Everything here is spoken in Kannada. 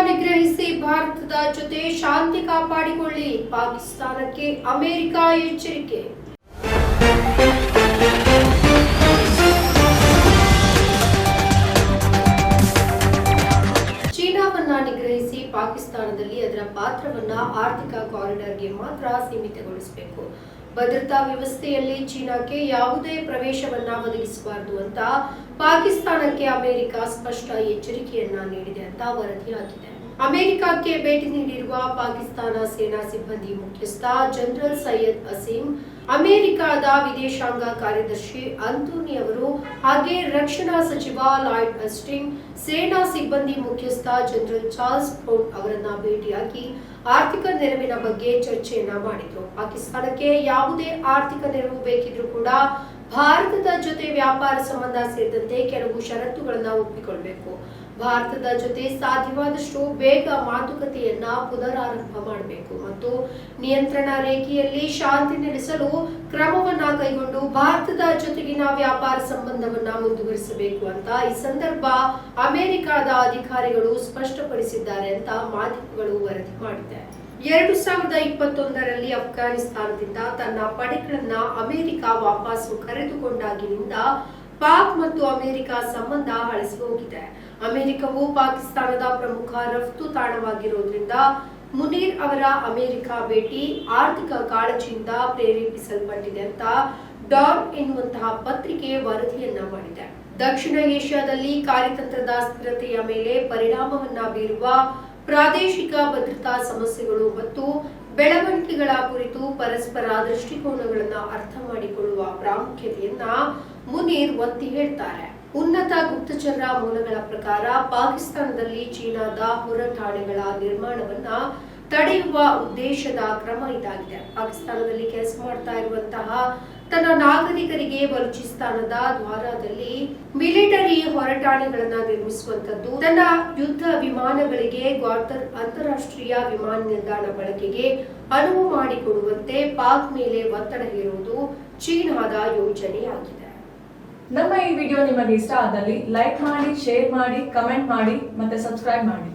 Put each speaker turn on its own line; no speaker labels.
ನಿಗ್ರಹಿಸಿ ಭಾರತದ ಜೊತೆ ಶಾಂತಿ ಕಾಪಾಡಿಕೊಳ್ಳಿ, ಪಾಕಿಸ್ತಾನಕ್ಕೆ ಅಮೆರಿಕ ಎಚ್ಚರಿಕೆ. ಚೀನಾವನ್ನ ನಿಗ್ರಹಿಸಿ ಪಾಕಿಸ್ತಾನದಲ್ಲಿ ಅದರ ಪಾತ್ರವನ್ನ ಆರ್ಥಿಕ ಕಾರಿಡಾರ್ಗೆ ಮಾತ್ರ ಸೀಮಿತಗೊಳಿಸಬೇಕು. ಭದ್ರತಾ ವ್ಯವಸ್ಥೆಯಲ್ಲಿ ಚೀನಾಕ್ಕೆ ಯಾವುದೇ ಪ್ರವೇಶವನ್ನ ಒದಗಿಸಬಾರದು ಅಂತ ಪಾಕಿಸ್ತಾನಕ್ಕೆ ಅಮೆರಿಕ ಸ್ಪಷ್ಟ ಎಚ್ಚರಿಕೆಯನ್ನ ನೀಡಿದೆ ಅಂತ ವರದಿಯಾಗಿದೆ. ಅಮೆರಿಕಕ್ಕೆ ಭೇಟಿ ನೀಡಿರುವ ಪಾಕಿಸ್ತಾನ ಸೇನಾ ಸಿಬ್ಬಂದಿ ಮುಖ್ಯಸ್ಥ ಜನರಲ್ ಸೈಯದ್ ಅಸೀಂ, ಅಮೆರಿಕದ ವಿದೇಶಾಂಗ ಕಾರ್ಯದರ್ಶಿ ಅಂತೋನಿ ಅವರು ಹಾಗೆ ರಕ್ಷಣಾ ಸಚಿವ ಲಾಯ್ಡ್ ಆಸ್ಟಿನ್, ಸೇನಾ ಸಿಬ್ಬಂದಿ ಮುಖ್ಯಸ್ಥ ಜನರಲ್ ಚಾರ್ಲ್ಸ್ ಬ್ರೌನ್ ಅವರನ್ನ ಭೇಟಿಯಾಗಿ ಆರ್ಥಿಕ ನೆರವಿನ ಬಗ್ಗೆ ಚರ್ಚೆಯನ್ನ ಮಾಡಿದ್ರು. ಪಾಕಿಸ್ತಾನಕ್ಕೆ ಯಾವುದೇ ಆರ್ಥಿಕ ನೆರವು ಬೇಕಿದ್ರೂ ಕೂಡ ಭಾರತದ ಜೊತೆ ವ್ಯಾಪಾರ ಸಂಬಂಧ ಸೇರಿದಂತೆ ಕೆಲವು ಷರತ್ತುಗಳನ್ನ ಒಪ್ಪಿಕೊಳ್ಬೇಕು. ಭಾರತದ ಜೊತೆ ಸಾಧ್ಯವಾದಷ್ಟು ಬೇಗ ಮಾತುಕತೆಯನ್ನ ಪುನರಾರಂಭ ಮಾಡಬೇಕು ಮತ್ತು ನಿಯಂತ್ರಣ ರೇಖೆಯಲ್ಲಿ ಶಾಂತಿ ನೆಲೆಸಲು ಕ್ರಮವನ್ನ ಕೈಗೊಂಡು ಭಾರತದ ಜೊತೆಗಿನ ವ್ಯಾಪಾರ ಸಂಬಂಧವನ್ನ ಮುಂದುವರಿಸಬೇಕು ಅಂತ ಈ ಸಂದರ್ಭ ಅಮೆರಿಕದ ಅಧಿಕಾರಿಗಳು ಸ್ಪಷ್ಟಪಡಿಸಿದ್ದಾರೆ ಅಂತ ಮಾಧ್ಯಮಗಳು ವರದಿ ಮಾಡಿದೆ. 2021ರಲ್ಲಿ ಅಫ್ಘಾನಿಸ್ತಾನದಿಂದ ತನ್ನ ಪಡೆಗಳನ್ನ ಅಮೆರಿಕ ವಾಪಸ್ಸು ಕರೆದುಕೊಂಡಾಗಿನಿಂದ ಪಾಕ್ ಮತ್ತು ಅಮೆರಿಕ ಸಂಬಂಧ ಹಳಸಿ ಹೋಗಿದೆ. ಅಮೆರಿಕವು ಪಾಕಿಸ್ತಾನದ ಪ್ರಮುಖ ರಫ್ತು ತಾಣವಾಗಿರುವುದರಿಂದ ಮುನೀರ್ ಅವರ ಅಮೆರಿಕ ಭೇಟಿ ಆರ್ಥಿಕ ಕಾಳಜಿಯಿಂದ ಪ್ರೇರೇಪಿಸಲ್ಪಟ್ಟಿದೆ ಅಂತ ಡಾನ್ ಎನ್ನುವಂತಹ ಪತ್ರಿಕೆ ವರದಿಯನ್ನ ಮಾಡಿದೆ. ದಕ್ಷಿಣ ಏಷ್ಯಾದಲ್ಲಿ ಕಾರ್ಯತಂತ್ರದ ಸ್ಥಿರತೆಯ ಮೇಲೆ ಪರಿಣಾಮವನ್ನ ಬೀರುವ ಪ್ರಾದೇಶಿಕ ಭದ್ರತಾ ಸಮಸ್ಯೆಗಳು ಮತ್ತು ಬೆಳವಣಿಗೆಗಳ ಕುರಿತು ಪರಸ್ಪರ ದೃಷ್ಟಿಕೋನಗಳನ್ನು ಅರ್ಥ ಮಾಡಿಕೊಳ್ಳುವ ಪ್ರಾಮುಖ್ಯತೆಯನ್ನ ಮುನೀರ್ ಒತ್ತಿ ಹೇಳ್ತಾರೆ. ಉನ್ನತ ಗುಪ್ತಚರ ಮೂಲಗಳ ಪ್ರಕಾರ ಪಾಕಿಸ್ತಾನದಲ್ಲಿ ಚೀನಾದ ಹೊರಠಾಣೆಗಳ ನಿರ್ಮಾಣವನ್ನ ತಡೆಯುವ ಉದ್ದೇಶದ ಕ್ರಮ ಇದಾಗಿದೆ. ಪಾಕಿಸ್ತಾನದಲ್ಲಿ ಕೆಲಸ ಮಾಡ್ತಾ ಇರುವಂತಹ ತನ್ನ ನಾಗರಿಕರಿಗೆ ಬಲೂಚಿಸ್ತಾನದ ದ್ವಾರದಲ್ಲಿ ಮಿಲಿಟರಿ ಹೊರಠಾಣೆಗಳನ್ನ ನಿರ್ಮಿಸುವಂತದ್ದು, ತನ್ನ ಯುದ್ಧ ವಿಮಾನಗಳಿಗೆ ಗ್ವಾದರ್ ಅಂತಾರಾಷ್ಟ್ರೀಯ ವಿಮಾನ ನಿಲ್ದಾಣ ಬಳಕೆಗೆ ಅನುವು ಮಾಡಿಕೊಡುವಂತೆ ಪಾಕ್ ಮೇಲೆ ಒತ್ತಡ ಹೇರುವುದು ಚೀನಾದ ಯೋಜನೆಯಾಗಿದೆ.
ನಮ್ಮ ಈ ವಿಡಿಯೋ ನಿಮಗೆ ಇಷ್ಟ ಆದಲ್ಲಿ ಲೈಕ್ ಮಾಡಿ, ಶೇರ್ ಮಾಡಿ, ಕಮೆಂಟ್ ಮಾಡಿ ಮತ್ತೆ ಸಬ್ಸ್ಕ್ರೈಬ್ ಮಾಡಿ.